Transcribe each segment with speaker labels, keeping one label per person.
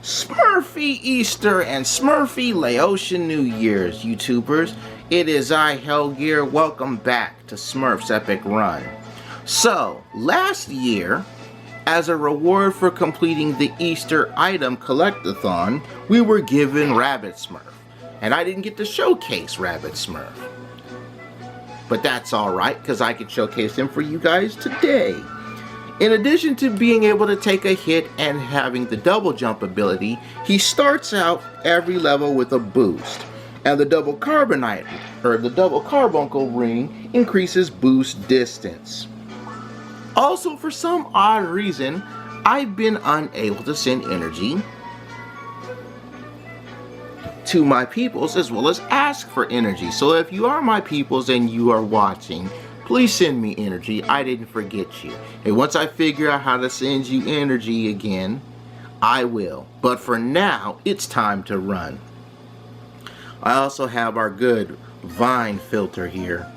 Speaker 1: Smurfy Easter and Smurfy Laotian New Year's, YouTubers. It is I, Hellgear. Welcome back to Smurf's Epic Run. So, last year, as a reward for completing the Easter item collectathon, we were given Rabbit Smurf. And I didn't get to showcase Rabbit Smurf. But that's alright, because I can showcase him for you guys today. In addition to being able to take a hit and having the double jump ability, he starts out every level with a boost. And the double carbuncle ring increases boost distance. Also, for some odd reason, I've been unable to send energy to my peoples as well as ask for energy. So if you are my peoples and you are watching, please send me energy. I didn't forget you. And once I figure out how to send you energy again, I will. But for now, it's time to run. I also have our good vine filter here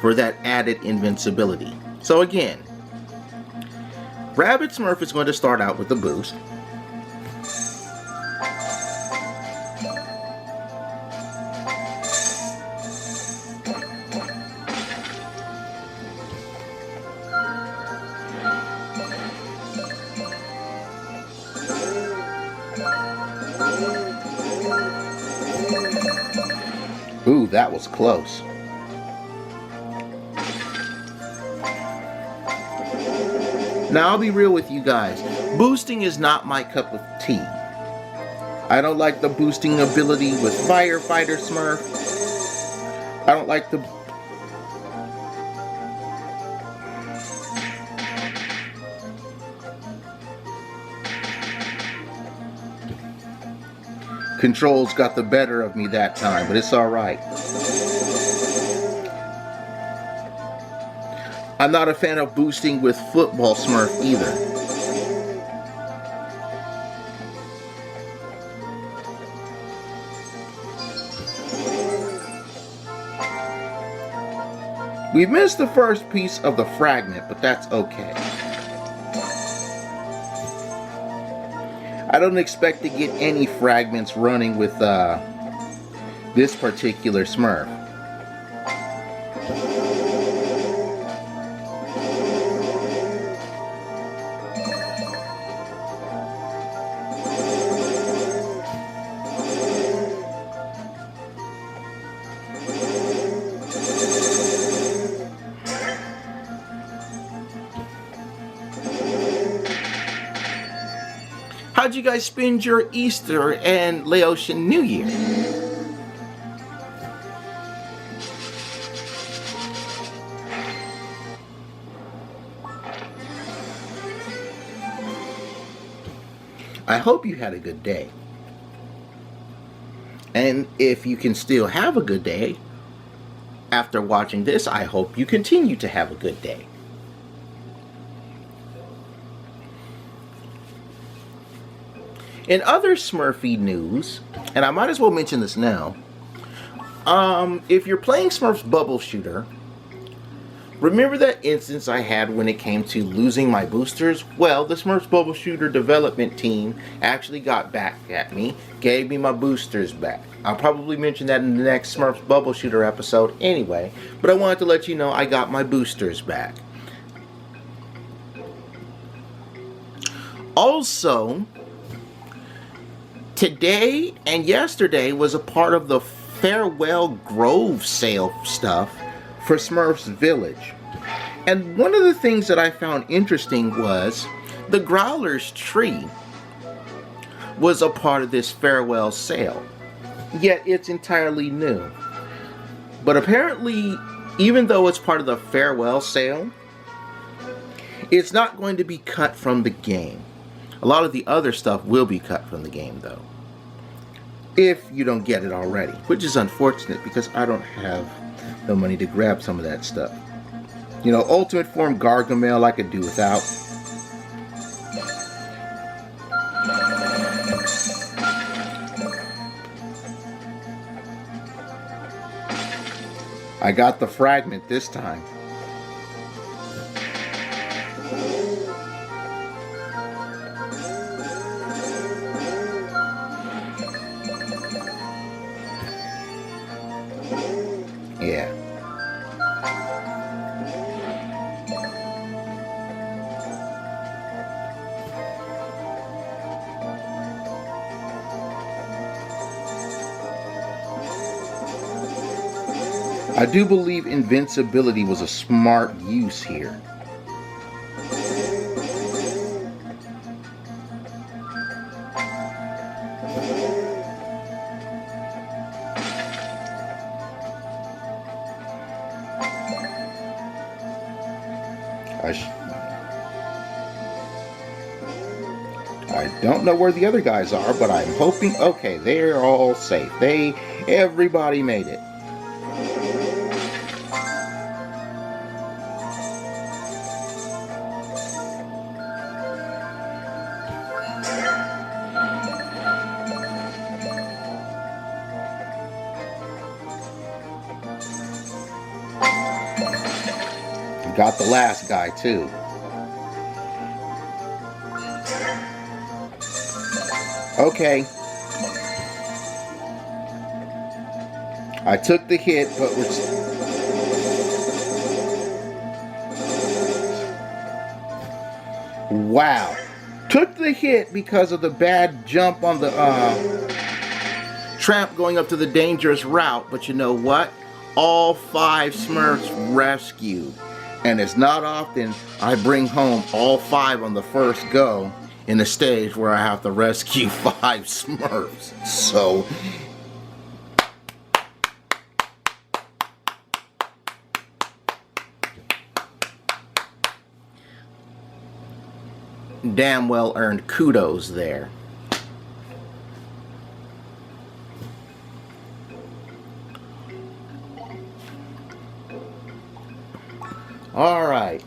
Speaker 1: for that added invincibility. So again, Rabbit Smurf is going to start out with a boost. Ooh, that was close. Now, I'll be real with you guys. Boosting is not my cup of tea. I don't like the boosting ability with Firefighter Smurf. I don't like the... Controls got the better of me that time, but it's alright. I'm not a fan of boosting with Football Smurf either. We missed the first piece of the fragment, but that's okay. I don't expect to get any fragments running with this particular Smurf. How'd you guys spend your Easter and Laotian New Year? I hope you had a good day. And if you can still have a good day after watching this, I hope you continue to have a good day. In other Smurfy news, and I might as well mention this now, if you're playing Smurf's Bubble Shooter, remember that instance I had when it came to losing my boosters? Well, the Smurf's Bubble Shooter development team actually got back at me, gave me my boosters back. I'll probably mention that in the next Smurf's Bubble Shooter episode anyway, but I wanted to let you know I got my boosters back. Also, today and yesterday was a part of the Farewell Grove sale stuff for Smurf's Village. And one of the things that I found interesting was the Growler's Tree was a part of this farewell sale. Yet it's entirely new. But apparently, even though it's part of the farewell sale, it's not going to be cut from the game. A lot of the other stuff will be cut from the game though, if you don't get it already, which is unfortunate because I don't have the money to grab some of that stuff. You know, Ultimate Form Gargamel I could do without. I got the fragment this time. I do believe invincibility was a smart use here. I don't know where the other guys are, but I'm hoping, okay, they're all safe. Everybody made it. Got the last guy too. Okay. I took the hit, but wow. Took the hit because of the bad jump on the tramp going up to the dangerous route, but you know what? All 5 Smurfs rescued. And it's not often I bring home all 5 on the first go in a stage where I have to rescue 5 Smurfs. So, damn well earned kudos there. All right.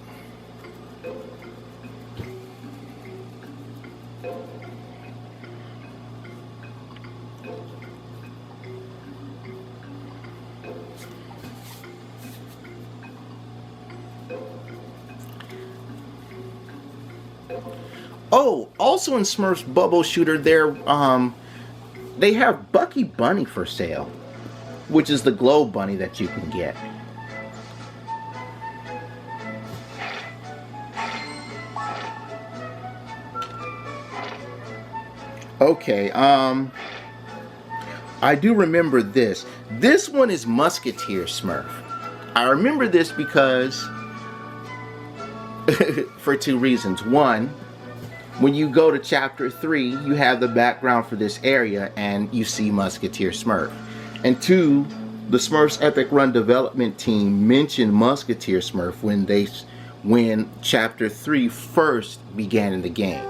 Speaker 1: Oh, also in Smurf's Bubble Shooter, they have Bucky Bunny for sale, which is the glow bunny that you can get. Okay, I do remember this. This one is Musketeer Smurf. I remember this because, for 2 reasons. One, when you go to chapter 3, you have the background for this area and you see Musketeer Smurf. And 2, the Smurfs Epic Run development team mentioned Musketeer Smurf when chapter 3 first began in the game.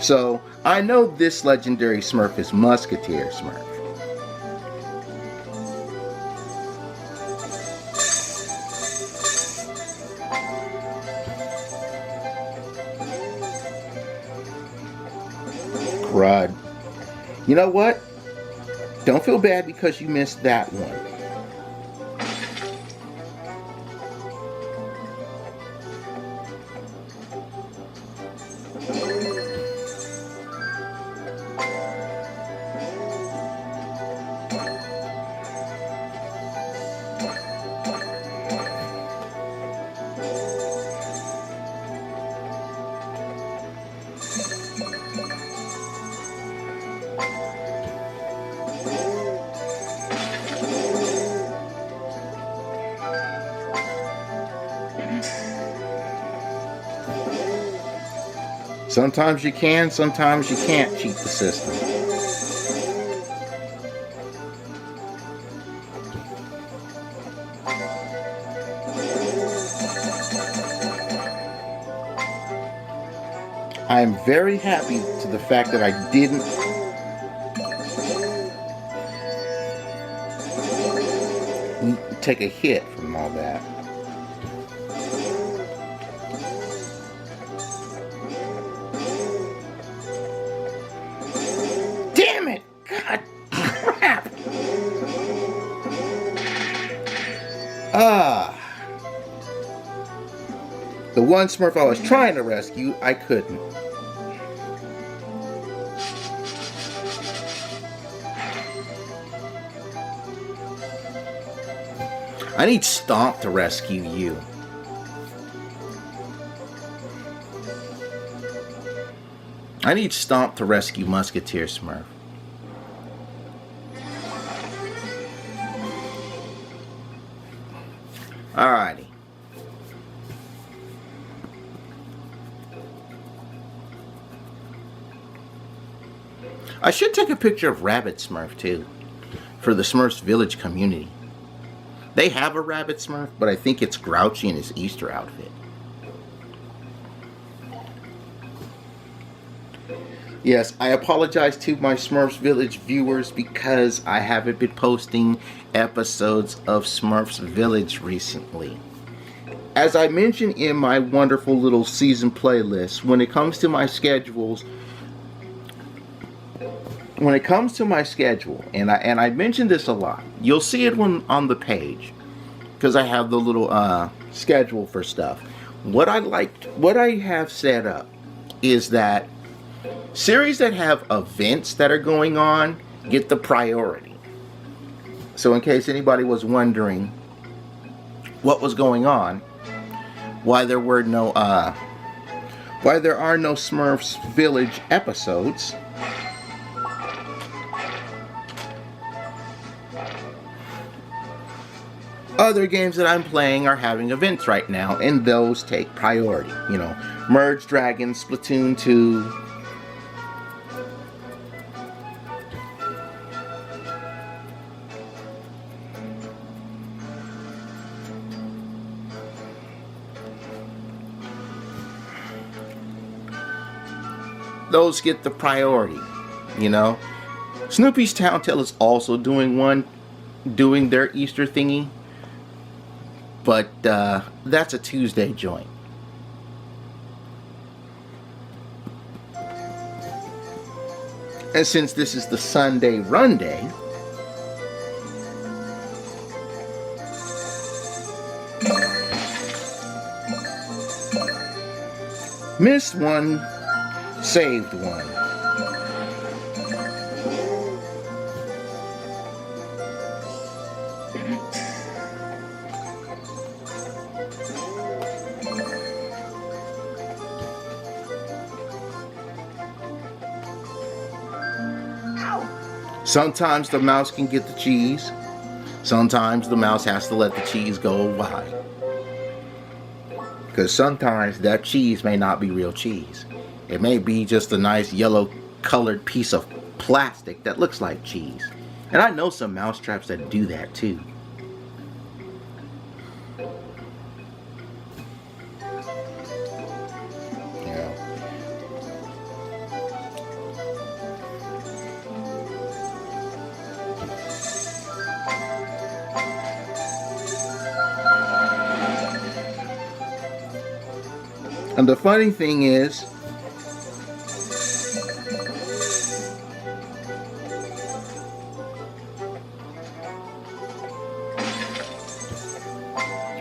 Speaker 1: So I know this legendary Smurf is Musketeer Smurf. Crud. You know what? Don't feel bad because you missed that one. Sometimes you can, sometimes you can't cheat the system. I am very happy to the fact that I didn't take a hit from all that. Damn it! God crap! The one Smurf I was trying to rescue, I couldn't. I need Stomp to rescue you. I need Stomp to rescue Musketeer Smurf. Alrighty. I should take a picture of Rabbit Smurf too, for the Smurfs Village community. They have a Rabbit Smurf, but I think it's Grouchy in his Easter outfit. Yes, I apologize to my Smurfs Village viewers because I haven't been posting episodes of Smurfs Village recently. As I mentioned in my wonderful little season playlist, when it comes to my schedule, and I mentioned this a lot, you'll see it on the page because I have the little schedule for stuff. What I have set up is that series that have events that are going on get the priority. So in case anybody was wondering what was going on, why there are no Smurfs Village episodes, other games that I'm playing are having events right now, and those take priority. You know, Merge Dragons, Splatoon 2. Those get the priority, you know. Snoopy's Town Tale is also doing their Easter thingy, but that's a Tuesday joint. And since this is the Sunday run day, missed one, saved one. Sometimes the mouse can get the cheese. Sometimes the mouse has to let the cheese go wide. Because sometimes that cheese may not be real cheese. It may be just a nice yellow colored piece of plastic that looks like cheese. And I know some mouse traps that do that too. Yeah. And the funny thing is,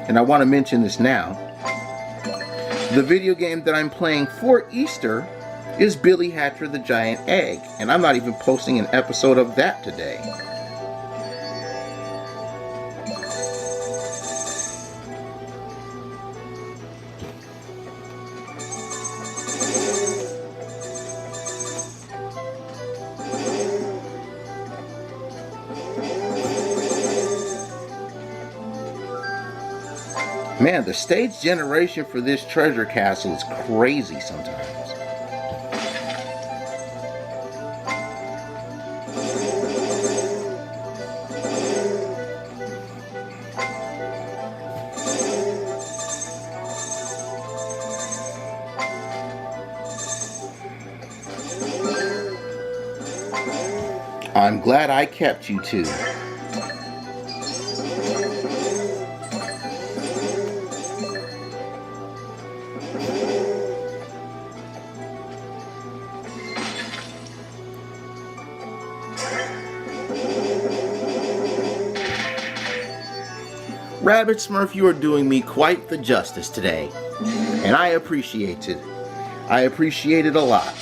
Speaker 1: and I want to mention this now, the video game that I'm playing for Easter is Billy Hatcher the Giant Egg, and I'm not even posting an episode of that today. Man, the stage generation for this treasure castle is crazy sometimes. I'm glad I kept you two. Rabbit Smurf, you are doing me quite the justice today, and I appreciate it. I appreciate it a lot.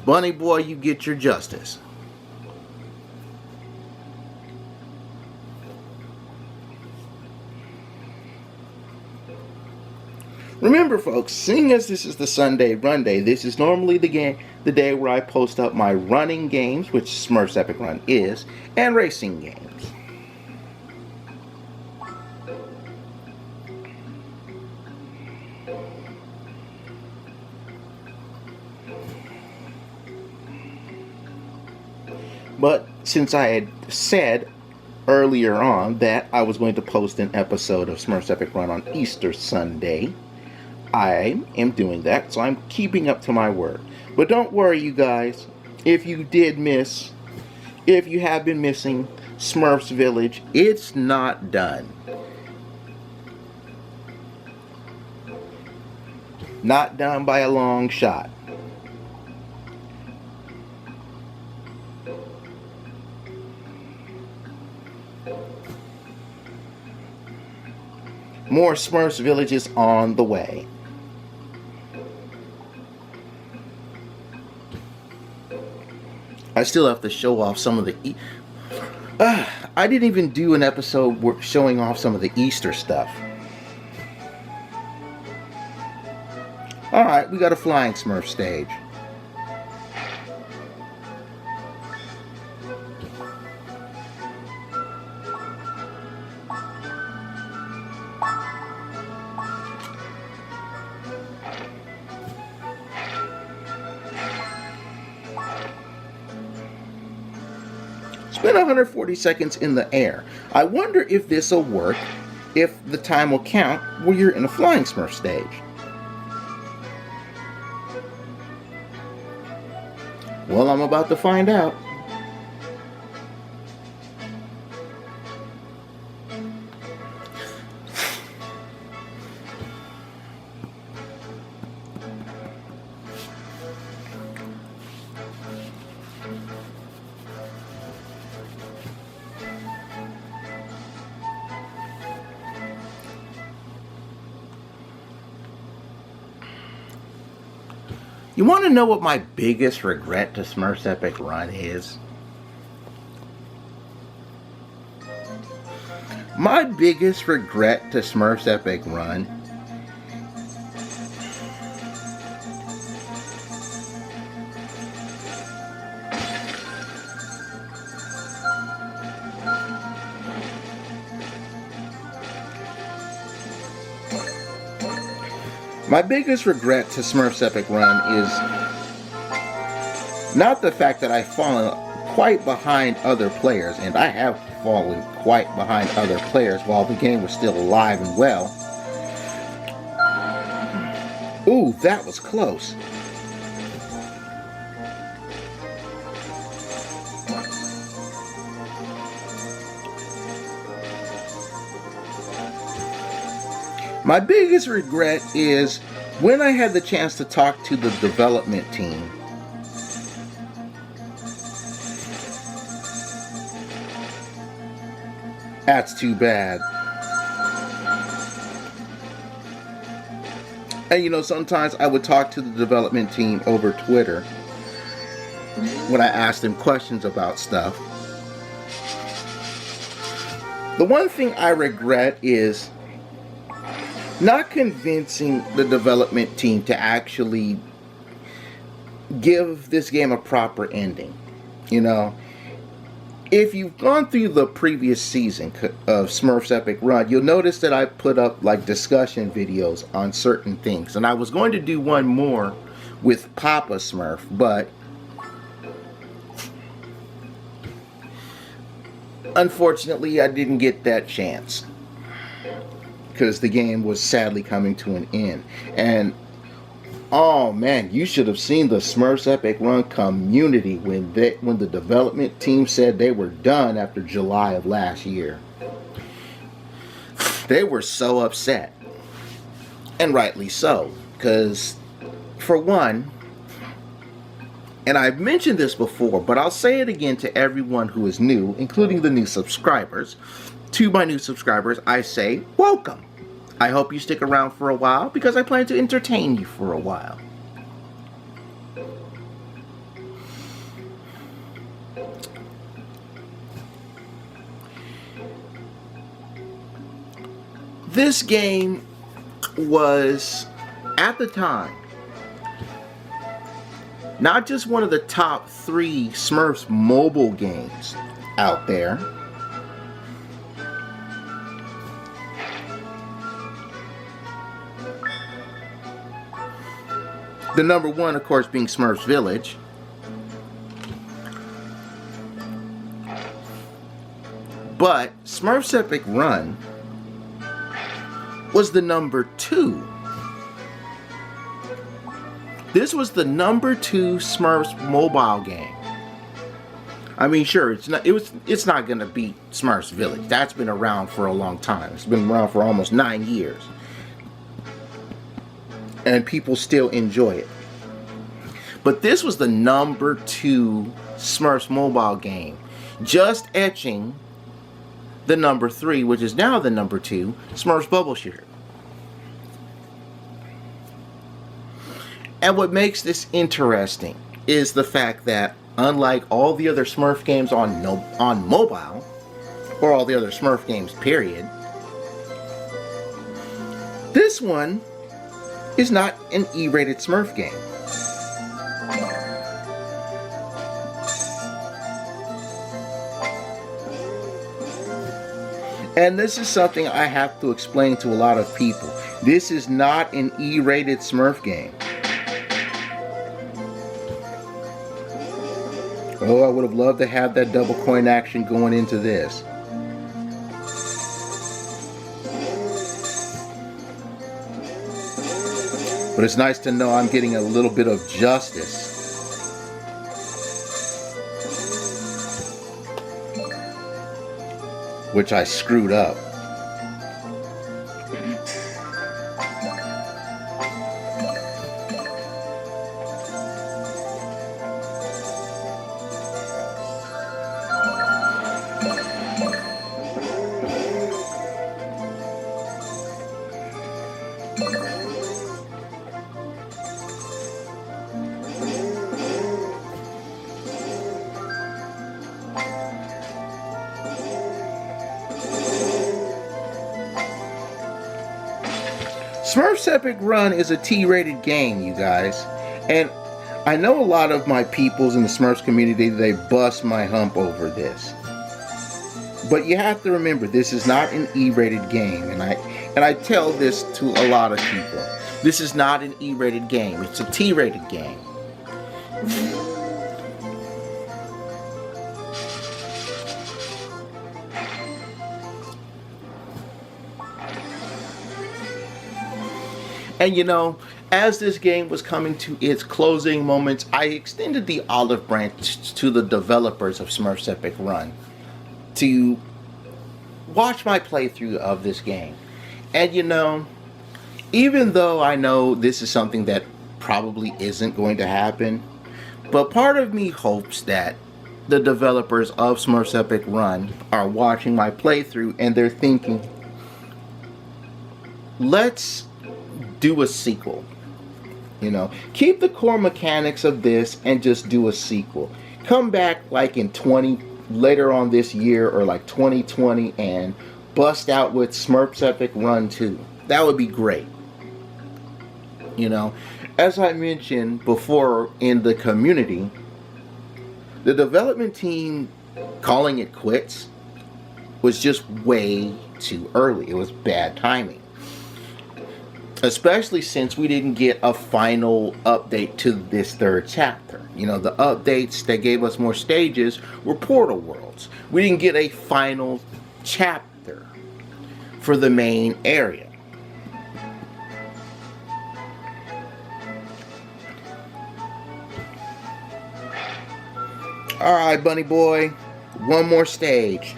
Speaker 1: Bunny boy, you get your justice. Remember folks, seeing as this is the Sunday Run Day, this is normally the the day where I post up my running games, which Smurfs Epic Run is, and racing games. But since I had said earlier on that I was going to post an episode of Smurfs Epic Run on Easter Sunday, I am doing that, so I'm keeping up to my word. But don't worry, you guys, if you have been missing Smurfs Village, it's not done. Not done by a long shot. More Smurfs Villages on the way. I still have to show off some of the... I didn't even do an episode showing off some of the Easter stuff. Alright, we got a flying Smurf stage. Spend 140 seconds in the air. I wonder if this will work, if the time will count when you're in a flying Smurf stage. Well, I'm about to find out. You want to know what my biggest regret to Smurfs Epic Run is? My biggest regret to Smurfs Epic Run to Smurfs Epic Run is not the fact that I've fallen quite behind other players, and I have fallen quite behind other players while the game was still alive and well. Ooh, that was close. My biggest regret is when I had the chance to talk to the development team. That's too bad. And you know, sometimes I would talk to the development team over Twitter when I asked them questions about stuff. The one thing I regret is not convincing the development team to actually give this game a proper ending. You know, if you've gone through the previous season of Smurfs Epic Run, you'll notice that I put up like discussion videos on certain things, and I was going to do one more with Papa Smurf, but unfortunately I didn't get that chance because the game was sadly coming to an end. And oh man, you should have seen the Smurfs Epic Run community when the development team said they were done after July of last year. They were so upset, and rightly so, because for one, and I've mentioned this before, but I'll say it again to everyone who is new, including the new subscribers. To my new subscribers, I say welcome. I hope you stick around for a while because I plan to entertain you for a while. This game was, at the time, Not just one of the top 3 Smurfs mobile games out there. The number 1, of course, being Smurfs Village. But Smurfs Epic Run was the number 2. This was the number 2 Smurfs mobile game. I mean, sure, it's not gonna beat Smurfs Village. That's been around for a long time. It's been around for almost 9 years. And people still enjoy it. But this was the number 2 Smurfs mobile game, just etching the number 3, which is now the number 2, Smurfs Bubble Shooter. And what makes this interesting is the fact that, unlike all the other Smurf games on mobile, or all the other Smurf games, period, this one is not an E-rated Smurf game. And this is something I have to explain to a lot of people. This is not an E-rated Smurf game. Oh, I would have loved to have that double coin action going into this. But it's nice to know I'm getting a little bit of justice. Which I screwed up. Smurfs Epic Run is a T-rated game, you guys. And I know a lot of my peoples in the Smurfs community, they bust my hump over this. But you have to remember, this is not an E-rated game. And I tell this to a lot of people. This is not an E-rated game. It's a T-rated game. And you know, as this game was coming to its closing moments, I extended the olive branch to the developers of Smurfs Epic Run to watch my playthrough of this game. And you know, even though I know this is something that probably isn't going to happen, but part of me hopes that the developers of Smurfs Epic Run are watching my playthrough and they're thinking, let's do a sequel. You know, keep the core mechanics of this and just do a sequel. Come back like in later on this year or like 2020 and bust out with Smurfs Epic Run 2. That would be great. You know, as I mentioned before in the community, the development team calling it quits was just way too early. It was bad timing. Especially since we didn't get a final update to this third chapter. You know, the updates that gave us more stages were portal worlds. We didn't get a final chapter for the main area. Alright, bunny boy, one more stage.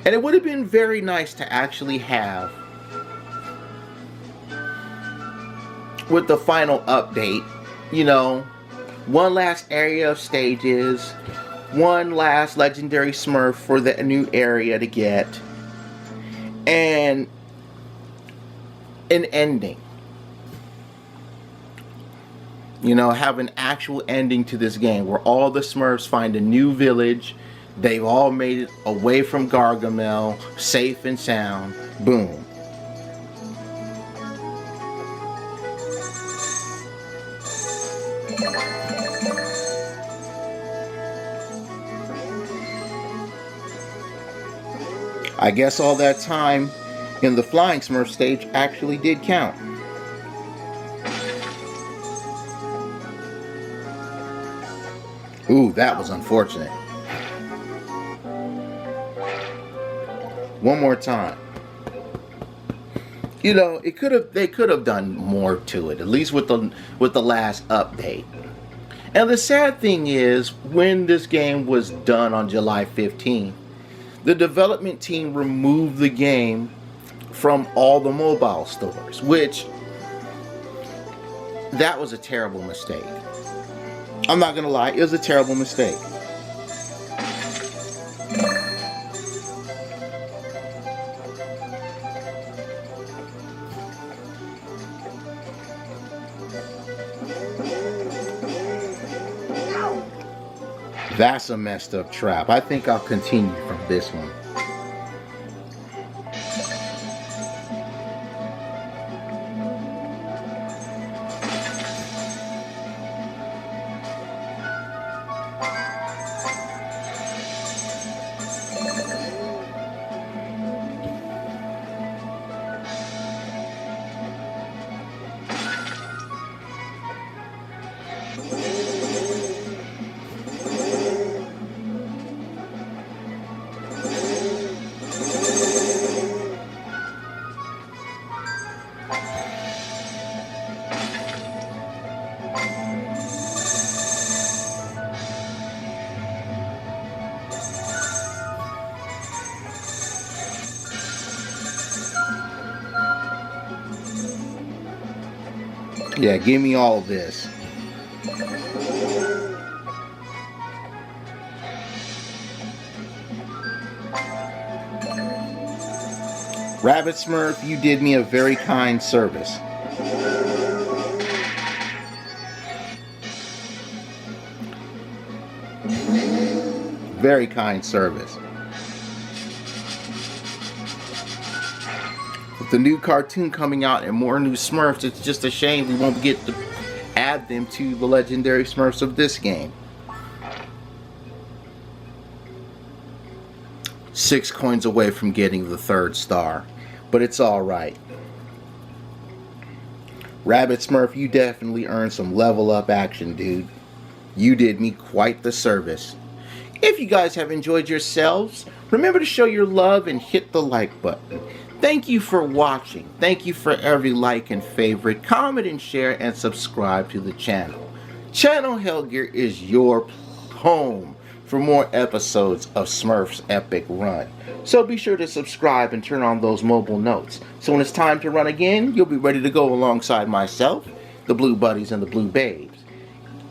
Speaker 1: And it would have been very nice to actually have, with the final update, you know, one last area of stages, one last legendary Smurf for the new area to get, and an ending. You know, have an actual ending to this game where all the Smurfs find a new village. They've all made it away from Gargamel, safe and sound. Boom. I guess all that time in the flying Smurf stage actually did count. Ooh, that was unfortunate. One more time. You know, they could have done more to it, at least with the last update. And the sad thing is, when this game was done on July 15th, the development team removed the game from all the mobile stores, which that was a terrible mistake. I'm not gonna lie, it was a terrible mistake. That's a messed up trap. I think I'll continue from this one. Yeah, give me all this. Rabbit Smurf, you did me a very kind service. Very kind service. With the new cartoon coming out and more new Smurfs, it's just a shame we won't get to add them to the legendary Smurfs of this game. 6 coins away from getting the 3rd star, but it's alright. Rabbit Smurf, you definitely earned some level up action, dude. You did me quite the service. If you guys have enjoyed yourselves, remember to show your love and hit the like button. Thank you for watching. Thank you for every like and favorite, comment and share, and subscribe to the channel. Channel Hellgear is your home for more episodes of Smurf's Epic Run. So be sure to subscribe and turn on those mobile notes. So when it's time to run again, you'll be ready to go alongside myself, the Blue Buddies, and the Blue Babes.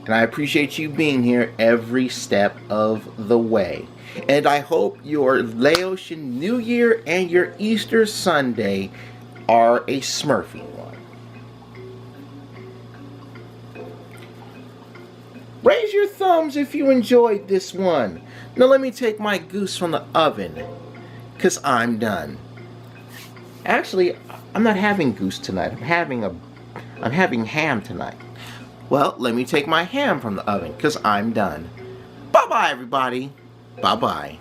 Speaker 1: And I appreciate you being here every step of the way. And I hope your Laotian New Year and your Easter Sunday are a Smurfy one. Raise your thumbs if you enjoyed this one. Now let me take my goose from the oven, because I'm done. Actually, I'm not having goose tonight. I'm having ham tonight. Well, let me take my ham from the oven, because I'm done. Bye-bye, everybody. Bye-bye.